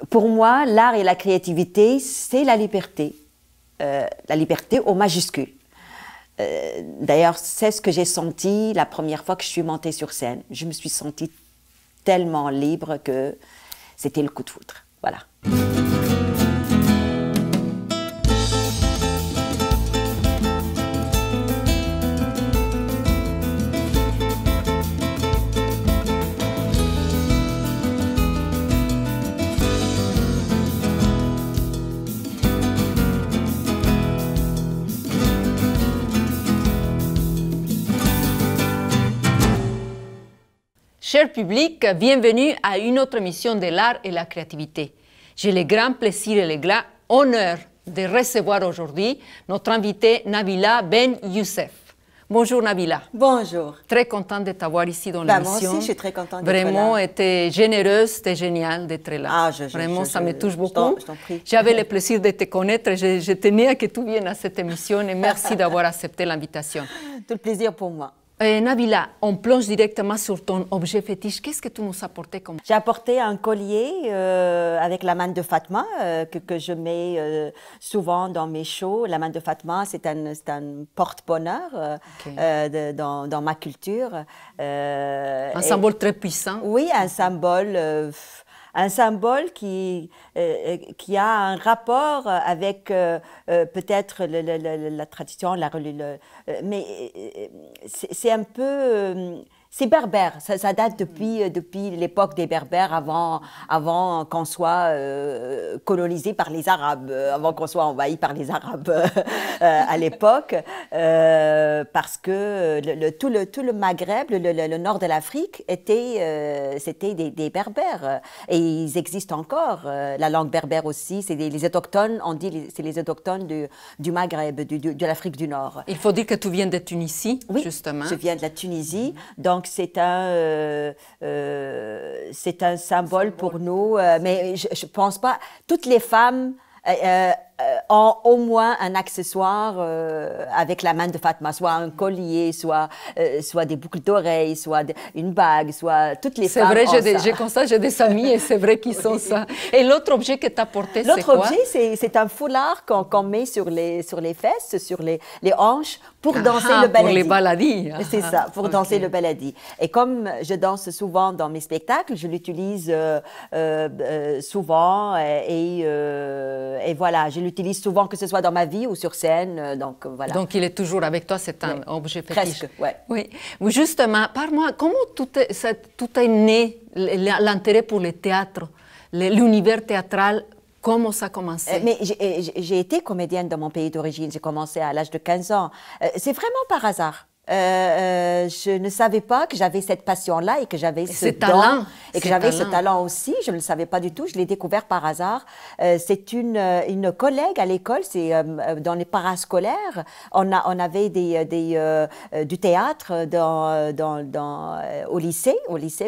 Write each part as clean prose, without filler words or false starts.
Pour moi, l'art et la créativité, c'est la liberté au majuscule. D'ailleurs, c'est ce que j'ai senti la première fois que je suis montée sur scène. Je me suis sentie tellement libre que c'était le coup de foudre. Voilà. Cher public, bienvenue à une autre émission de l'art et la créativité. J'ai le grand plaisir et le grand honneur de recevoir aujourd'hui notre invitée Nabila Ben Youssef. Bonjour Nabila. Bonjour. Très contente de t'avoir ici dans l'émission. Moi aussi, je suis très contente d'être là. Vraiment, t'es généreuse, t'es géniale d'être là. Vraiment, ça me touche beaucoup. Je t'en prie. J'avais le plaisir de te connaître. Je tenais à que tu viennes à cette émission et merci d'avoir accepté l'invitation. Tout le plaisir pour moi. Nabila, on plonge directement sur ton objet fétiche. Qu'est-ce que tu nous as apporté comme... J'ai apporté un collier avec la main de Fatma que je mets souvent dans mes shows. La main de Fatma, c'est un porte-bonheur dans ma culture. Un symbole très puissant. Oui, un symbole qui a un rapport avec peut-être la tradition, mais c'est un peu... c'est berbère, ça date depuis l'époque des Berbères, avant qu'on soit colonisé par les Arabes, avant qu'on soit envahi par les Arabes à l'époque, parce que tout le Maghreb, le nord de l'Afrique, c'était des Berbères, et ils existent encore. La langue berbère aussi, c'est les autochtones, on dit c'est les autochtones du Maghreb, de l'Afrique du Nord. Il faut dire que tu viens de Tunisie, oui, justement. Je viens de la Tunisie, donc c'est un symbole pour nous, mais je ne pense pas. Toutes les femmes ont au moins un accessoire avec la main de Fatma, soit un collier, soit des boucles d'oreilles, soit une bague, soit toutes les femmes. C'est vrai, je constate, j'ai des amis et c'est vrai qu'ils sont ça. Et l'autre objet que tu as porté, c'est quoi? L'autre objet, c'est un foulard qu'on met sur les fesses, sur les hanches, pour danser le baladi. Pour les baladis. C'est ça, pour danser le baladi. Et comme je danse souvent dans mes spectacles, je l'utilise souvent et voilà, je l'utilise souvent, que ce soit dans ma vie ou sur scène, donc voilà. Donc il est toujours avec toi, c'est un objet fétiche. Presque, ouais. Oui. Justement, parle-moi, comment tout est né, l'intérêt pour le théâtre, l'univers théâtral? Comment ça a commencé? Mais j'ai été comédienne dans mon pays d'origine. J'ai commencé à l'âge de 15 ans. C'est vraiment par hasard. Je ne savais pas que j'avais cette passion-là et que j'avais ce talent. Et que j'avais ce talent aussi. Je ne le savais pas du tout. Je l'ai découvert par hasard. C'est une collègue à l'école, c'est dans les parascolaires. On avait du théâtre au lycée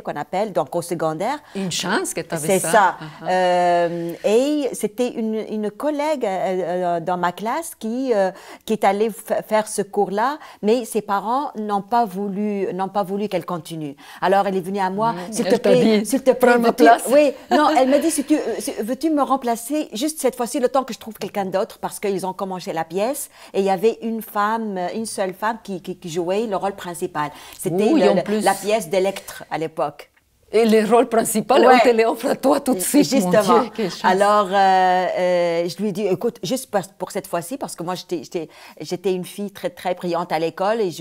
qu'on appelle, donc au secondaire. Une chance que tu avais ça. C'est ça. Et c'était une collègue dans ma classe qui est allée faire ce cours-là, mais ses parents n'ont pas voulu qu'elle continue. Alors elle est venue à moi, s'il te plaît, prends ma place. Oui, non, elle m'a dit, veux-tu me remplacer juste cette fois-ci le temps que je trouve quelqu'un d'autre, parce qu'ils ont commencé la pièce et il y avait une seule femme qui jouait le rôle principal. C'était la pièce d'Electre à l'époque. Et le rôle principal, on te l'offre à toi tout de suite. Justement. Mon Dieu, alors, je lui ai dit, écoute, juste pour cette fois-ci, parce que moi, j'étais une fille très, très brillante à l'école et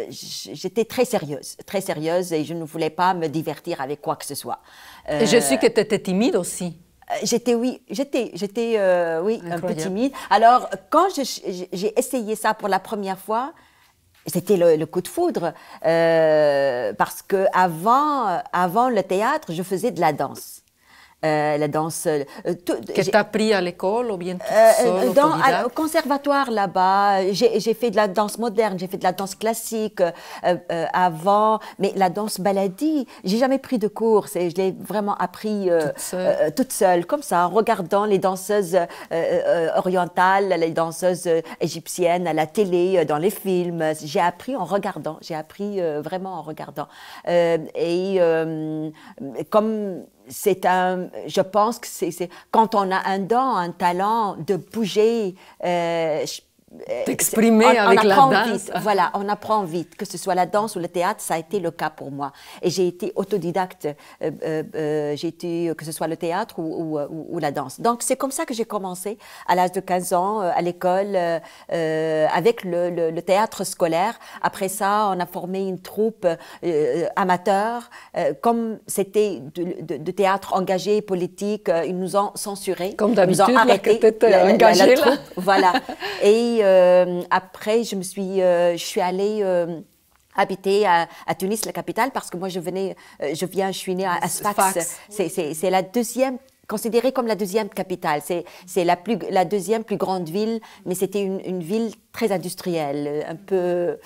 j'étais très sérieuse et je ne voulais pas me divertir avec quoi que ce soit. Et je sais que tu étais timide aussi. J'étais un peu timide. Alors, quand j'ai essayé ça pour la première fois, c'était le coup de foudre, parce que avant le théâtre, je faisais de la danse. La danse... que tu as appris à l'école ou bien seule, au conservatoire là-bas, j'ai fait de la danse moderne, j'ai fait de la danse classique avant, mais la danse baladi, j'ai jamais pris de cours, je l'ai vraiment appris toute seule, comme ça, en regardant les danseuses orientales, les danseuses égyptiennes à la télé, dans les films. J'ai appris en regardant, vraiment en regardant. Et comme je pense que quand on a un don, un talent de bouger, t'exprimer avec la danse. Vite, voilà, on apprend vite, que ce soit la danse ou le théâtre, ça a été le cas pour moi. Et j'ai été autodidacte, que ce soit le théâtre ou la danse. Donc c'est comme ça que j'ai commencé à l'âge de 15 ans à l'école avec le théâtre scolaire. Après ça, on a formé une troupe amateur. Comme c'était de théâtre engagé, politique, ils nous ont censuré. Comme d'habitude, ils nous ont arrêté engagé, la troupe. Voilà. Et après, je suis allée habiter à Tunis, la capitale, parce que moi, je suis née à Sfax. C'est la deuxième, considérée comme la deuxième capitale. C'est la deuxième plus grande ville, mais c'était une ville très industrielle, un peu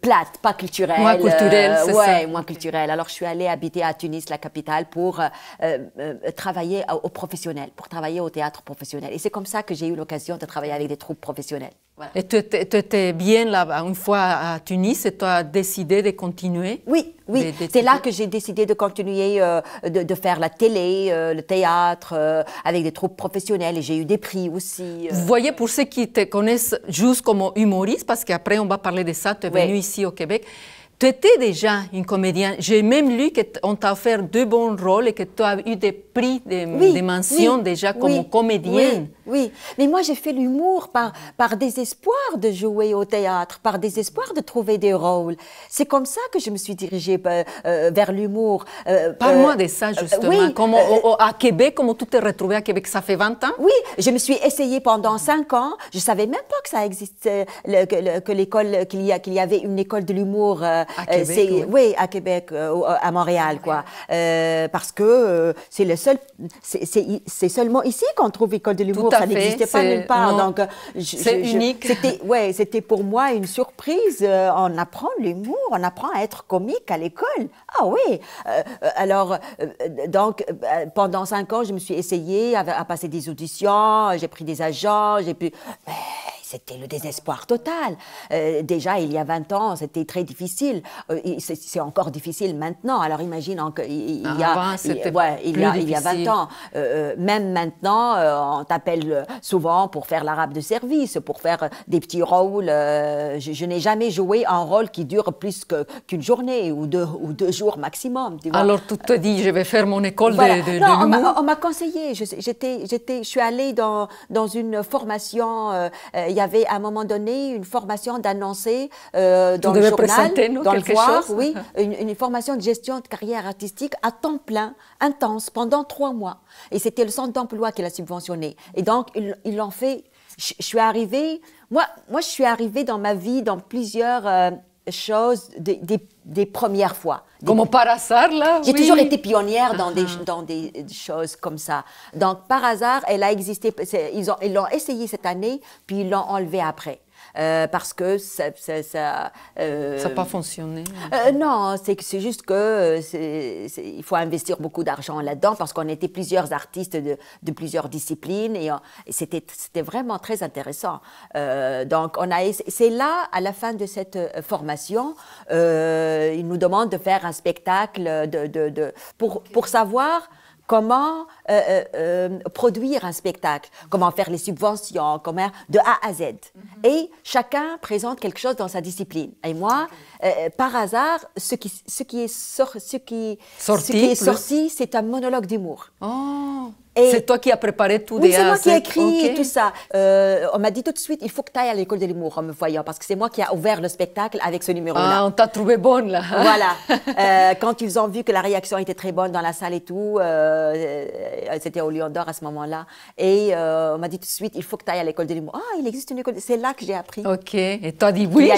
plate, pas culturelle. Moins culturelle, c'est ça. Moins culturelle. Alors, je suis allée habiter à Tunis, la capitale, pour travailler au professionnel, pour travailler au théâtre professionnel. Et c'est comme ça que j'ai eu l'occasion de travailler avec des troupes professionnelles. Voilà. Et tu étais bien là, une fois à Tunis, et tu as décidé de continuer? Oui, oui. C'est là que j'ai décidé de continuer de faire la télé, le théâtre, avec des troupes professionnelles. Et j'ai eu des prix aussi. Vous voyez, pour ceux qui te connaissent juste comme humoriste, parce qu'après on va parler de ça, tu es venu ici au Québec. Tu étais déjà une comédienne. J'ai même lu qu'on t'a offert 2 bons rôles et que tu as eu des prix, des mentions déjà comme comédienne. Oui, mais moi j'ai fait l'humour par désespoir de jouer au théâtre, par désespoir de trouver des rôles. C'est comme ça que je me suis dirigée vers l'humour. Parle-moi de ça justement. À Québec, comment tu t'es retrouvée à Québec? Ça fait 20 ans? Oui, je me suis essayée pendant 5 ans. Je ne savais même pas que ça existait, qu'il y avait une école de l'humour. À Québec, oui, à Québec, à Montréal, quoi. Parce que c'est seulement ici qu'on trouve école de l'humour. Ça n'existait pas nulle part. Donc, c'est unique. C'était pour moi une surprise. On apprend l'humour, on apprend à être comique à l'école. Ah oui. Alors, donc, pendant 5 ans, je me suis essayée à passer des auditions. J'ai pris des agents. C'était le désespoir total. Déjà, il y a 20 ans, c'était très difficile. C'est encore difficile maintenant. Alors, imagine, il y a 20 ans. Même maintenant, on t'appelle souvent pour faire l'arabe de service, pour faire des petits rôles. Je n'ai jamais joué un rôle qui dure plus qu'une journée ou deux jours maximum. Tu vois. Alors, tu te dis, je vais faire mon école de l'humour? On m'a conseillé. Je suis allée dans une formation. Il y avait à un moment donné une formation d'annoncer dans le journal, dans le Voir, oui, une formation de gestion de carrière artistique à temps plein, intense, pendant 3 mois. Et c'était le centre d'emploi qui l'a subventionné. Et donc, ils l'ont fait. Je suis arrivée, moi, je suis arrivée dans ma vie dans plusieurs choses des premières fois. Comme par hasard, là? J'ai toujours été pionnière dans des choses comme ça. Donc, par hasard, elle a existé. Ils l'ont essayé cette année, puis ils l'ont enlevé après. Parce que ça n'a pas fonctionné. Non, c'est juste que il faut investir beaucoup d'argent là-dedans parce qu'on était plusieurs artistes de plusieurs disciplines et c'était vraiment très intéressant. Donc, c'est là, à la fin de cette formation, ils nous demandent de faire un spectacle pour savoir comment produire un spectacle, comment faire les subventions, de A à Z. Et chacun présente quelque chose dans sa discipline. Et moi, par hasard, ce qui est sorti, c'est un monologue d'humour. Oh. C'est toi qui as préparé tout. Oui, c'est moi qui ai écrit et tout ça. On m'a dit tout de suite, il faut que tu ailles à l'école de l'humour en me voyant, parce que c'est moi qui ai ouvert le spectacle avec ce numéro-là. Ah, on t'a trouvé bonne, là. Voilà. Quand ils ont vu que la réaction était très bonne dans la salle et tout, c'était au Lion d'Or à ce moment-là, et on m'a dit tout de suite, il faut que tu ailles à l'école de l'humour. Ah, il existe une école. C'est là que j'ai appris. OK. Et tu as dit oui,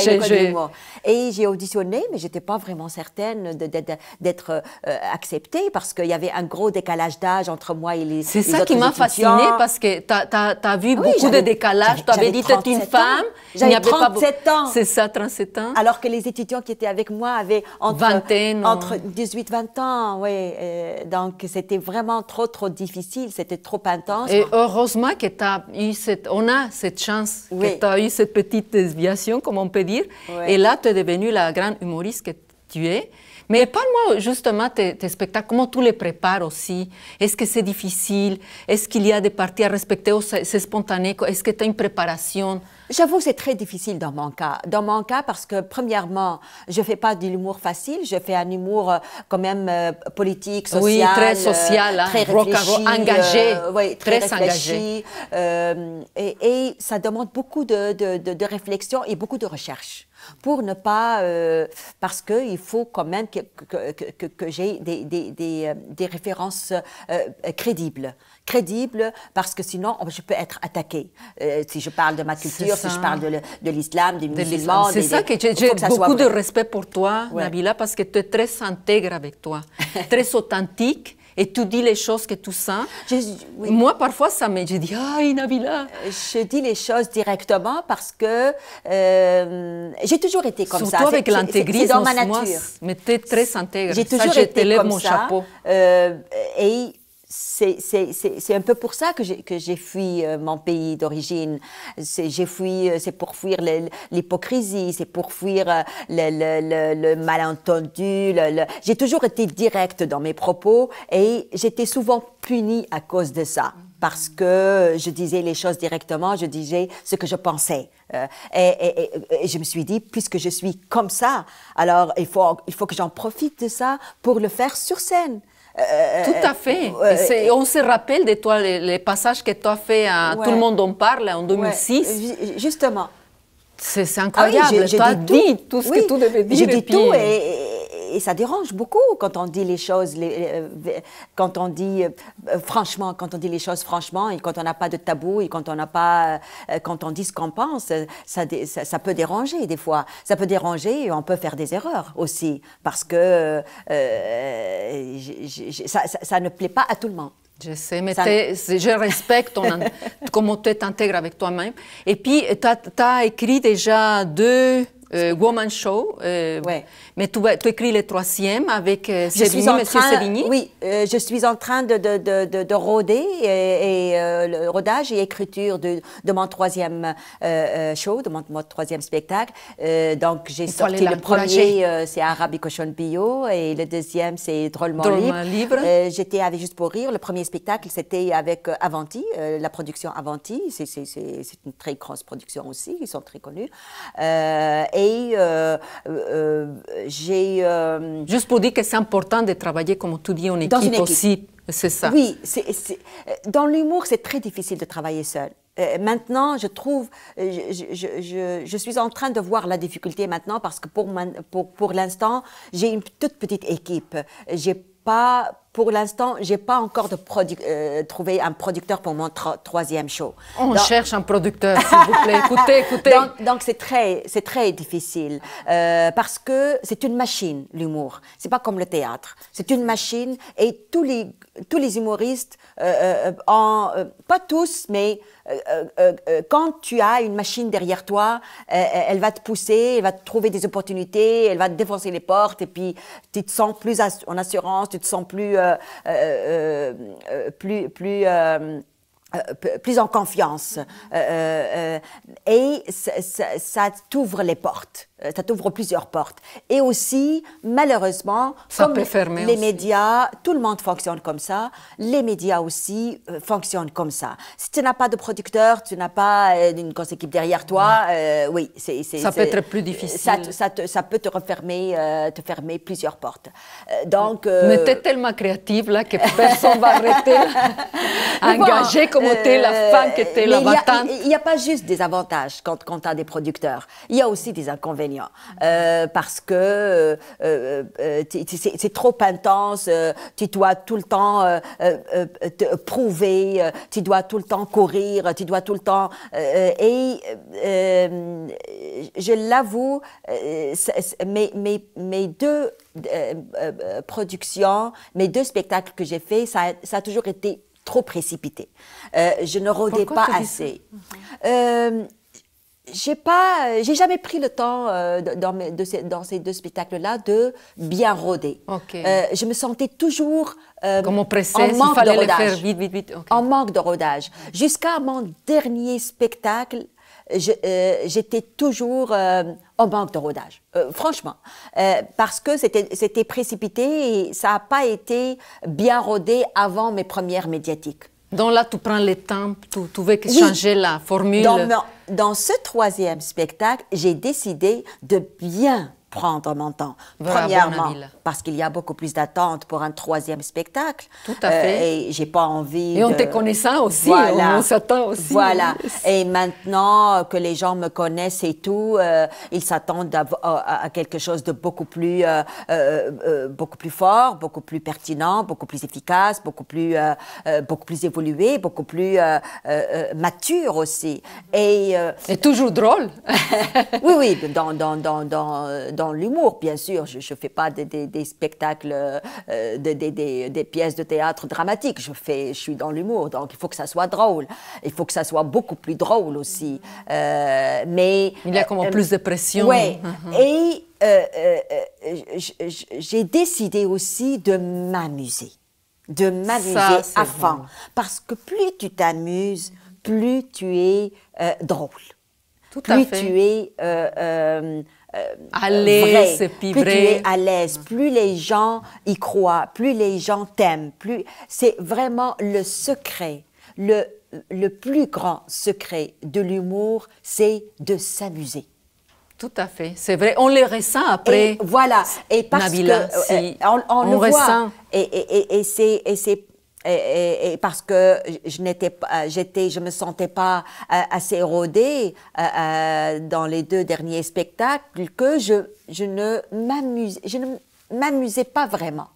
Et j'ai auditionné, mais je n'étais pas vraiment certaine d'être acceptée, parce qu'il y avait un gros décalage d'âge entre moi et les C'est ça qui m'a fascinée, parce que tu as vu beaucoup de décalage. Tu avais dit que tu es une femme. J'avais 37 ans. C'est ça, 37 ans. Alors que les étudiants qui étaient avec moi avaient entre 18 et 20 ans. Oui. Donc, c'était vraiment trop difficile. C'était trop intense. Et heureusement que on a cette chance, que tu as eu cette petite déviation, comme on peut dire. Oui. Et là, tu es devenue la grande humoriste que tu es. Mais parle-moi justement tes spectacles, comment tu les prépares aussi? Est-ce que c'est difficile? Est-ce qu'il y a des parties à respecter ou c'est spontané? Est-ce que tu as une préparation? J'avoue que c'est très difficile dans mon cas. Dans mon cas, parce que premièrement, je ne fais pas de l'humour facile, je fais un humour quand même politique, social. Oui, très social, très réfléchi. Engagé. Oui, très réfléchi. Et ça demande beaucoup de réflexion et beaucoup de recherche. Pour ne pas, parce qu'il faut quand même que j'ai des références crédibles. Crédibles, parce que sinon, je peux être attaquée. Si je parle de ma culture, si je parle de l'islam, des musulmans. C'est ça que j'ai beaucoup de respect pour toi, Nabila, parce que tu es très intègre avec toi, très authentique. Et tu dis les choses que tu sens. Oui. Moi, parfois, je dis « Aïe, Nabila !» Je dis les choses directement parce que j'ai toujours été comme ça. Surtout avec l'intégrisme, c'est dans ma nature. Mais tu es très intègre. J'ai toujours été comme mon ça. Chapeau. Et c'est un peu pour ça que j'ai fui mon pays d'origine. J'ai fui, c'est pour fuir l'hypocrisie, c'est pour fuir le malentendu. J'ai toujours été directe dans mes propos et j'étais souvent punie à cause de ça. Parce que je disais les choses directement, je disais ce que je pensais. Et je me suis dit, puisque je suis comme ça, alors il faut que j'en profite de ça pour le faire sur scène. Tout à fait. On se rappelle de toi, les passages que tu as fait à Tout le monde en parle en 2006. Justement. C'est incroyable. Tu as dit tout ce que tu devais dire. J'ai dit tout et ça dérange beaucoup quand on dit les choses, quand on dit franchement, quand on dit les choses franchement et quand on n'a pas de tabou et quand on dit ce qu'on pense, ça peut déranger des fois. Ça peut déranger et on peut faire des erreurs aussi parce que ça ne plaît pas à tout le monde. Je sais, mais je respecte comment tu es intègre avec toi-même. Et puis, tu as écrit déjà 2 Woman Show, mais tu écris le 3e avec Monsieur Sévigny. Oui, je suis en train de rôder le rodage et écriture de mon 3e show, de mon 3e spectacle. Donc, j'ai sorti le premier, c'est Arabe et Cochon Bio, et le 2e, c'est Drôlement Libre. J'étais avec Juste pour rire. Le premier spectacle, c'était avec Avanti, la production Avanti. C'est une très grosse production aussi, ils sont très connus. Et j'ai... Juste pour dire que c'est important de travailler, comme tu dis, en équipe aussi. C'est ça. Oui, dans l'humour, c'est très difficile de travailler seul. Maintenant, je trouve, je suis en train de voir la difficulté maintenant parce que pour l'instant, j'ai une toute petite équipe. Pour l'instant, je n'ai pas encore trouvé un producteur pour mon 3e show. On cherche un producteur, s'il vous plaît. Écoutez. Donc, c'est très difficile parce que c'est une machine, l'humour. Ce n'est pas comme le théâtre. C'est une machine et tous les humoristes, pas tous, mais quand tu as une machine derrière toi, elle va te pousser, elle va te trouver des opportunités, elle va te défoncer les portes et puis tu te sens plus en assurance, tu te sens plus en confiance. Et ça t'ouvre les portes. Ça t'ouvre plusieurs portes. Et aussi, malheureusement, comme les médias, tout le monde fonctionne comme ça, les médias aussi fonctionnent comme ça. Si tu n'as pas de producteur, tu n'as pas une grosse équipe derrière toi, oui, ça peut être plus difficile. Ça peut te fermer plusieurs portes. Donc, mais tu es tellement créative là, que personne ne va arrêter engagée comme tu es, la femme que tu es, la battante. Il n'y a pas juste des avantages quand tu as des producteurs. Il y a aussi des inconvénients. Parce que c'est trop intense, tu dois tout le temps te prouver, tu dois tout le temps courir, tu dois tout le temps... et je l'avoue, mes 2 productions, mes 2 spectacles que j'ai faits, ça a toujours été trop précipité. Je ne rôdais pas assez. J'ai jamais pris le temps dans ces 2 spectacles-là de bien rôder. Je me sentais toujours comme oppressée, s'il fallait le faire vite. En manque de rodage. Jusqu'à mon dernier spectacle, j'étais toujours en manque de rodage, franchement, parce que c'était précipité et ça n'a pas été bien rodé avant mes premières médiatiques. Donc là, tu prends le temps, tu veux changer la formule. Dans ce troisième spectacle, j'ai décidé de bien prendre mon temps. Bravo, Premièrement, Nabila. parce qu'il y a beaucoup plus d'attentes pour un troisième spectacle. Tout à fait. Et j'ai pas envie Et en te connaissant aussi, voilà. on s'attend aussi. Voilà. Et maintenant que les gens me connaissent et tout, ils s'attendent à quelque chose de beaucoup plus fort, beaucoup plus pertinent, beaucoup plus efficace, beaucoup plus évolué, beaucoup plus mature aussi. Et toujours drôle. oui, dans l'humour, bien sûr. Je ne fais pas des spectacles, des pièces de théâtre dramatiques. Je suis dans l'humour, donc il faut que ça soit drôle. Il faut que ça soit beaucoup plus drôle aussi. Mais il y a comme plus de pression. Oui. Et j'ai décidé aussi de m'amuser. De m'amuser à fond. Parce que plus tu t'amuses, plus tu es drôle. Tout à fait. Plus tu es à l'aise, plus tu es à l'aise, plus les gens y croient, plus les gens t'aiment, plus c'est vraiment le secret, le plus grand secret de l'humour, c'est de s'amuser. Tout à fait, c'est vrai, on les ressent après. Et voilà, et parce Nabila, que on le ressent. voit, et parce que je me sentais pas assez rodée dans les 2 derniers spectacles, que je ne m'amusais pas vraiment.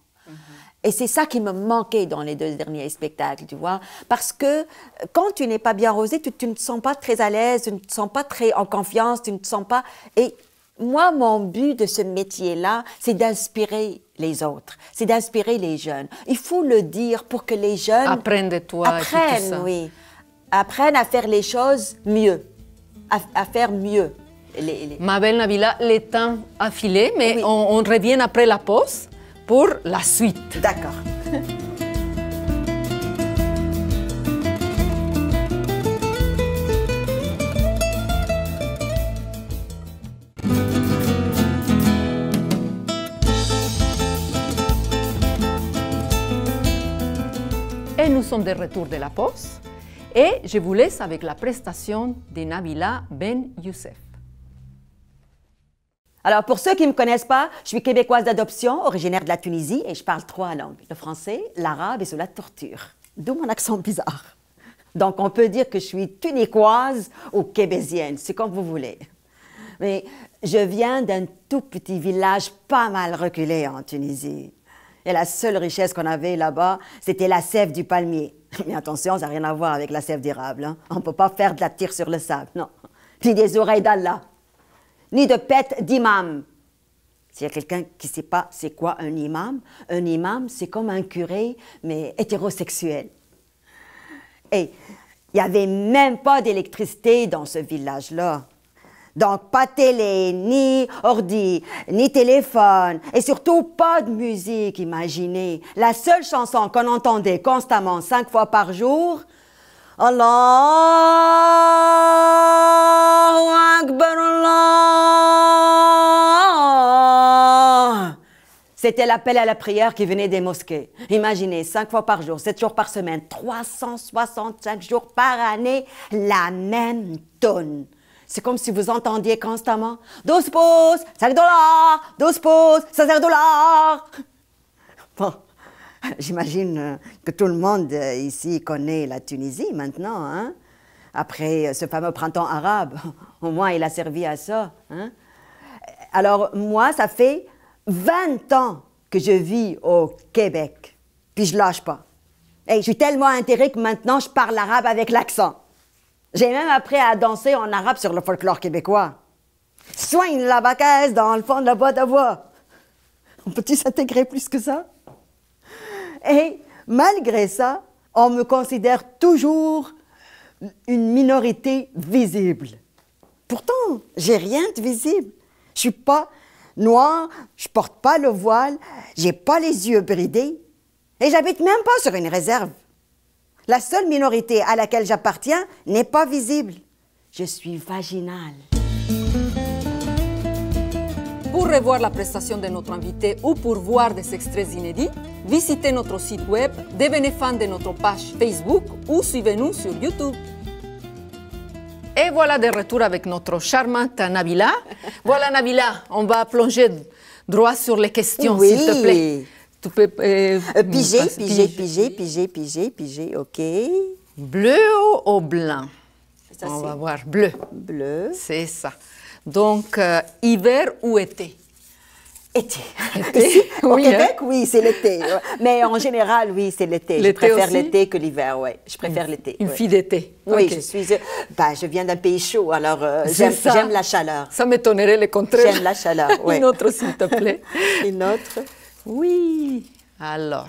Et c'est ça qui me manquait dans les 2 derniers spectacles, tu vois. Parce que quand tu n'es pas bien rodée, tu ne te sens pas très à l'aise, tu ne te sens pas très en confiance, tu ne te sens pas... Et moi, mon but de ce métier-là, c'est d'inspirer les autres, c'est d'inspirer les jeunes. Il faut le dire pour que les jeunes... Apprennent de toi. Apprennent, oui. Apprennent à faire les choses mieux, à faire mieux. Ma belle Nabila, le temps a filé, mais oui. on revient après la pause pour la suite. D'accord. Et nous sommes de retour de la pause. Et je vous laisse avec la prestation de Nabila Ben Youssef. Alors, pour ceux qui ne me connaissent pas, je suis québécoise d'adoption, originaire de la Tunisie, et je parle 3 langues, le français, l'arabe et sous la torture. D'où mon accent bizarre. Donc, on peut dire que je suis tunicoise ou québésienne, c'est comme vous voulez. Mais je viens d'un tout petit village pas mal reculé en Tunisie. Et la seule richesse qu'on avait là-bas, c'était la sève du palmier. Mais attention, ça n'a rien à voir avec la sève d'érable. Hein. On ne peut pas faire de la tire sur le sable, non. Ni des oreilles d'Allah, ni de pète d'imam. S'il y a quelqu'un qui ne sait pas c'est quoi un imam, c'est comme un curé, mais hétérosexuel. Et il n'y avait même pas d'électricité dans ce village-là. Donc, pas télé, ni ordi, ni téléphone, et surtout pas de musique, imaginez. La seule chanson qu'on entendait constamment 5 fois par jour, Allahu Akbar Allah, c'était l'appel à la prière qui venait des mosquées. Imaginez, 5 fois par jour, 7 jours par semaine, 365 jours par année, la même tonne. C'est comme si vous entendiez constamment 12 pouces, 5 dollars, 12 pouces, 5 dollars. Bon, j'imagine que tout le monde ici connaît la Tunisie maintenant, hein? Après ce fameux printemps arabe, au moins il a servi à ça. Hein? Alors moi, ça fait 20 ans que je vis au Québec, puis je lâche pas. Et je suis tellement intégrée que maintenant je parle arabe avec l'accent. J'ai même appris à danser en arabe sur le folklore québécois. Soigne la bacaise dans le fond de la boîte à bois. On peut-tu s'intégrer plus que ça? Et malgré ça, on me considère toujours une minorité visible. Pourtant, j'ai rien de visible. Je suis pas noire, je porte pas le voile, j'ai pas les yeux bridés et j'habite même pas sur une réserve. La seule minorité à laquelle j'appartiens n'est pas visible. Je suis vaginale. Pour revoir la prestation de notre invité ou pour voir des extraits inédits, visitez notre site web, devenez fan de notre page Facebook ou suivez-nous sur YouTube. Et voilà de retour avec notre charmante Nabila. Voilà Nabila, on va plonger droit sur les questions, Oui. s'il te plaît. Tu peux piger, ok. Bleu ou blanc? Ça, on c'est va voir bleu. bleu. C'est ça. Donc, hiver ou été? Été. Été, Ici, au oui, Québec, oui, c'est l'été. Mais en général, oui, c'est l'été. Je L'été préfère aussi? l'été que l'hiver, oui. Je préfère l'été. Une ouais. fille d'été. Oui, Ok. je viens d'un pays chaud, alors C'est ça. j'aime la chaleur. Ça m'étonnerait le contraire. J'aime la chaleur, oui. Une autre, s'il te plaît. Une autre. Oui. Alors,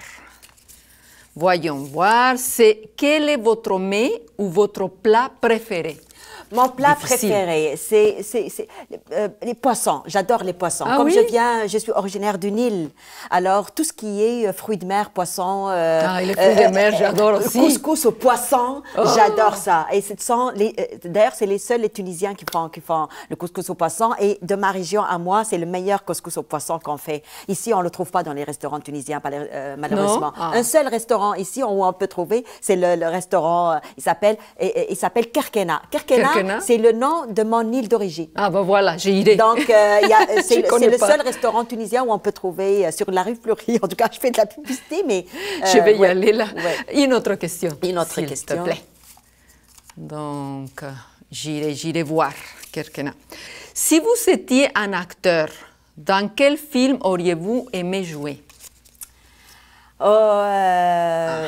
voyons voir. Quel est votre mets ou votre plat préféré? Mon plat Difficile. préféré, c'est les poissons. J'adore les poissons. Ah Comme oui? je suis originaire du Nil. Alors, tout ce qui est fruits de mer, poissons... Les fruits de mer, j'adore aussi. Couscous au poisson, j'adore ça. Et d'ailleurs, c'est les Tunisiens qui font le couscous au poisson. Et de ma région à moi, c'est le meilleur couscous au poisson qu'on fait. Ici, on ne le trouve pas dans les restaurants tunisiens, malheureusement. Non? Ah. Un seul restaurant ici où on peut trouver, c'est le restaurant, il s'appelle Kerkena. Kerkena, c'est le nom de mon île d'origine. Ah ben voilà, j'irai. Donc, c'est connais le pas. seul restaurant tunisien où on peut trouver sur la rue Fleury. En tout cas, je fais de la publicité, mais... Je vais y ouais, aller là. ouais. Une autre question. Une autre s'il question. te plaît. Donc, j'irai voir Kerkena. Si vous étiez un acteur, dans quel film auriez-vous aimé jouer? Ouais.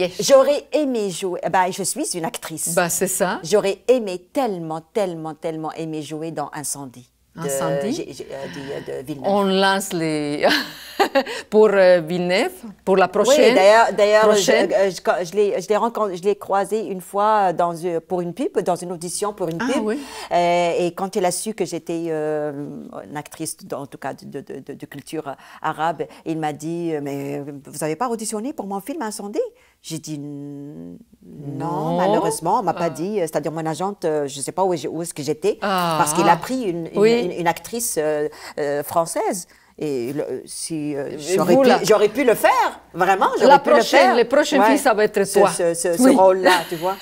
Yes. J'aurais aimé jouer... je suis une actrice. Bah, c'est ça. J'aurais aimé tellement aimé jouer dans Incendie. Incendie? De Villeneuve. On lance les... pour Villeneuve, pour la prochaine. Oui, d'ailleurs, prochaine. je l'ai croisé une fois pour une pub, dans une audition pour une pub. Oui. Et quand il a su que j'étais une actrice, en tout cas de culture arabe, il m'a dit « Mais vous n'avez pas auditionné pour mon film Incendie ?» J'ai dit non, malheureusement, on ne m'a pas dit. C'est-à-dire, mon agente, je ne sais pas où est-ce que j'étais, parce qu'il a pris une actrice française. Et si j'aurais pu le faire, vraiment, j'aurais pu le faire. Les prochaines filles, ça va être toi. Ce rôle-là, tu vois.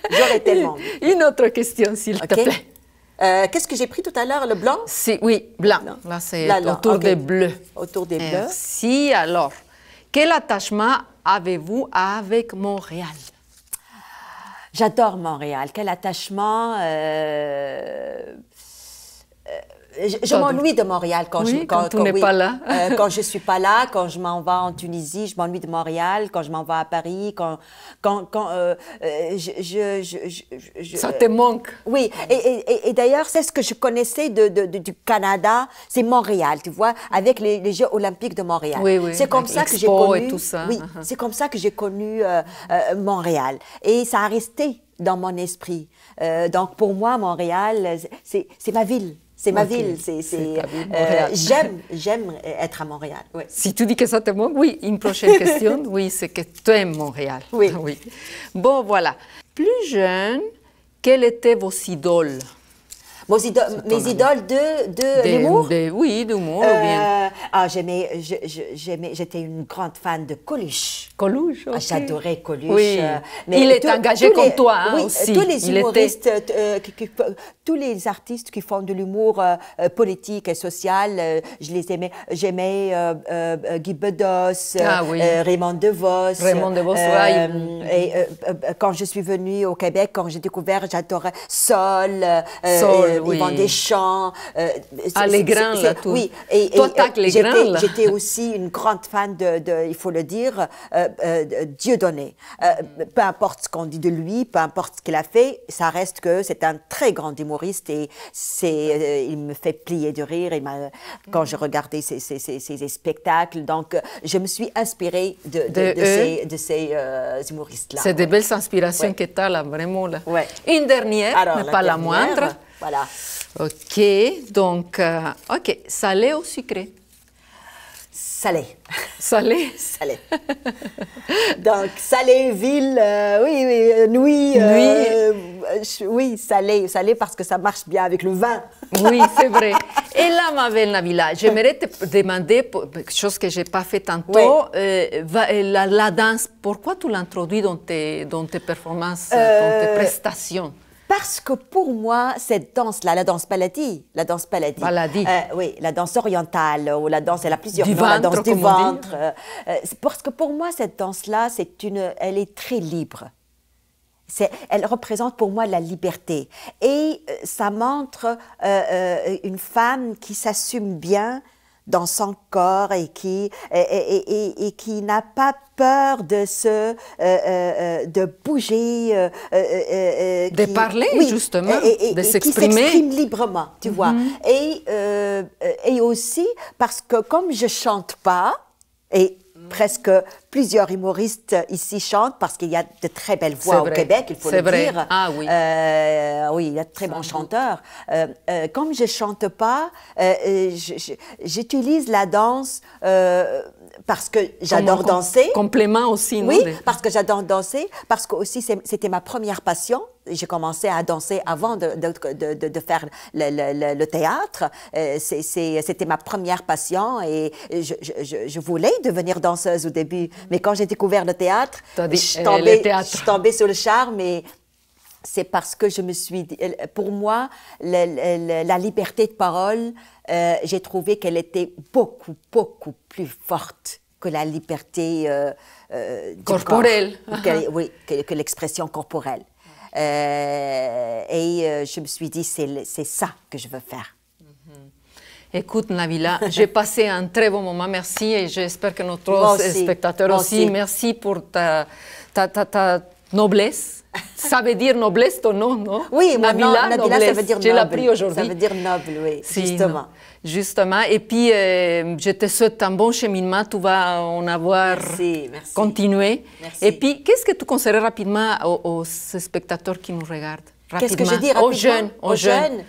J'aurais tellement. Une autre question, s'il te plaît. Qu'est-ce que j'ai pris tout à l'heure, le blanc? Oui, blanc. Là, c'est autour des bleus. Autour des bleus. Merci. Alors, quel attachement avez-vous avec Montréal? J'adore Montréal. Quel attachement. Je m'ennuie de Montréal quand tu n'es pas là. Quand je suis pas là, quand je m'en vais en Tunisie, je m'ennuie de Montréal. Quand je m'en vais à Paris, ça te manque. Oui, et d'ailleurs, c'est ce que je connaissais du Canada, c'est Montréal, tu vois, avec les Jeux olympiques de Montréal. Oui, c'est comme ça que j'ai connu. Et tout ça. Oui, c'est comme ça que j'ai connu Montréal. Et ça a resté dans mon esprit. Donc, pour moi, Montréal, c'est ma ville. C'est ma ville. J'aime être à Montréal. Ouais. Si tu dis que ça te manque, oui. Une prochaine question, oui, c'est que tu aimes Montréal. Oui. Oui. Bon, voilà. Plus jeune, quelles étaient vos idoles? Mes idoles de l'humour? Oui, d'humour, ou bien. J'étais une grande fan de Coluche. Coluche, ok. J'adorais Coluche. Oui. Il est engagé comme toi, hein, aussi. Tous les humoristes, tous les artistes qui font de l'humour politique et social, je les aimais. J'aimais Guy Bedos, Raymond DeVos. Raymond DeVos, et quand je suis venue au Québec, quand j'ai découvert, j'adorais Sol, Yvon Deschamps. Les grands, là, tout. Oui. Toi, t'as les grands, là. J'étais aussi une grande fan il faut le dire, Dieudonné. Peu importe ce qu'on dit de lui, peu importe ce qu'il a fait, ça reste que c'est un très grand humoriste et il me fait plier de rire quand je regardais ses spectacles. Donc, je me suis inspirée de ces humoristes-là. C'est des belles inspirations que tu as là, vraiment. Là. Ouais. Une dernière, mais pas la moindre. Voilà. OK, donc, salé ou sucré? Salé. Salé? Salé. Donc, salé, ville, oui, nuit, oui, salé parce que ça marche bien avec le vin. Oui, c'est vrai. Et là, ma belle Nabila, j'aimerais te demander, quelque chose que je n'ai pas fait tantôt, la danse, pourquoi tu l'introduis dans tes performances, dans tes prestations? Parce que pour moi, cette danse-là, la danse Baladi, oui, la danse orientale, ou la danse, elle a plusieurs noms, la danse du ventre. Parce que pour moi, cette danse-là, elle est très libre. Elle représente pour moi la liberté. Et ça montre une femme qui s'assume bien dans son corps et qui n'a pas peur de bouger, de parler, oui, justement, de s'exprimer. Qui s'exprime librement, tu vois. Et aussi parce que comme je chante pas, et presque plusieurs humoristes ici chantent parce qu'il y a de très belles voix au Québec, il faut le dire. Ah oui. Oui, il y a de très bons chanteurs. Comme je chante pas, j'utilise la danse parce que j'adore danser. Complément aussi, non? Oui, parce que j'adore danser, parce que aussi c'était ma première passion. J'ai commencé à danser avant de faire le théâtre. C'était ma première passion et je voulais devenir danseuse au début. Mais quand j'ai découvert le théâtre, je suis tombée sur le charme et c'est parce que je me suis dit, pour moi, la liberté de parole, j'ai trouvé qu'elle était beaucoup, beaucoup plus forte que la liberté corporelle. Oui, que l'expression corporelle. Et je me suis dit, c'est ça que je veux faire. Écoute, Nabila, j'ai passé un très bon moment, merci, et j'espère que notre spectateur aussi. Merci pour ta noblesse. Ça veut dire noblesse ton nom, non? Oui, Nabila, ça veut dire noble. Je l'ai appris aujourd'hui. Ça veut dire noble, oui, justement. Justement. Et puis, je te souhaite un bon cheminement. Tu vas en avoir continué. Merci. Et puis, qu'est-ce que tu conseillerais rapidement aux spectateurs qui nous regardent? Qu'est-ce que je dis rapidement? Aux jeunes.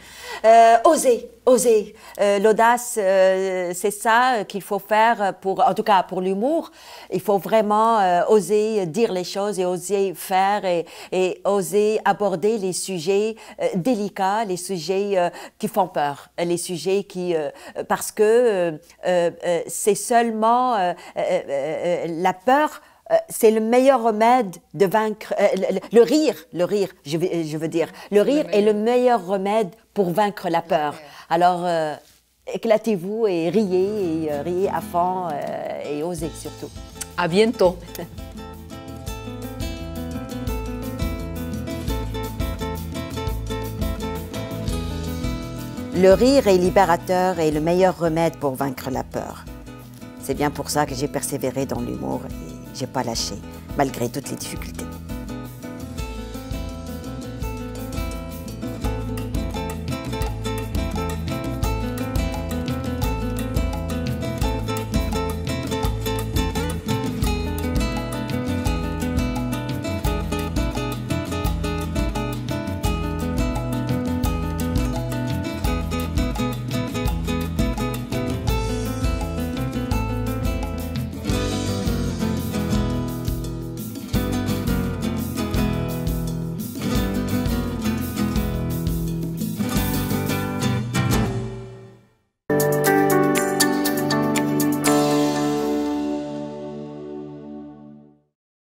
Oser. L'audace, c'est ça qu'il faut faire, en tout cas pour l'humour. Il faut vraiment oser dire les choses et oser faire et oser aborder les sujets délicats, les sujets qui font peur, les sujets qui... parce que c'est seulement la peur... c'est le meilleur remède de vaincre... le rire, je veux dire. Le rire est le meilleur remède pour vaincre la peur. Alors, éclatez-vous et riez à fond et osez surtout. À bientôt. Le rire est libérateur et le meilleur remède pour vaincre la peur. C'est bien pour ça que j'ai persévéré dans l'humour et j'ai pas lâché, malgré toutes les difficultés.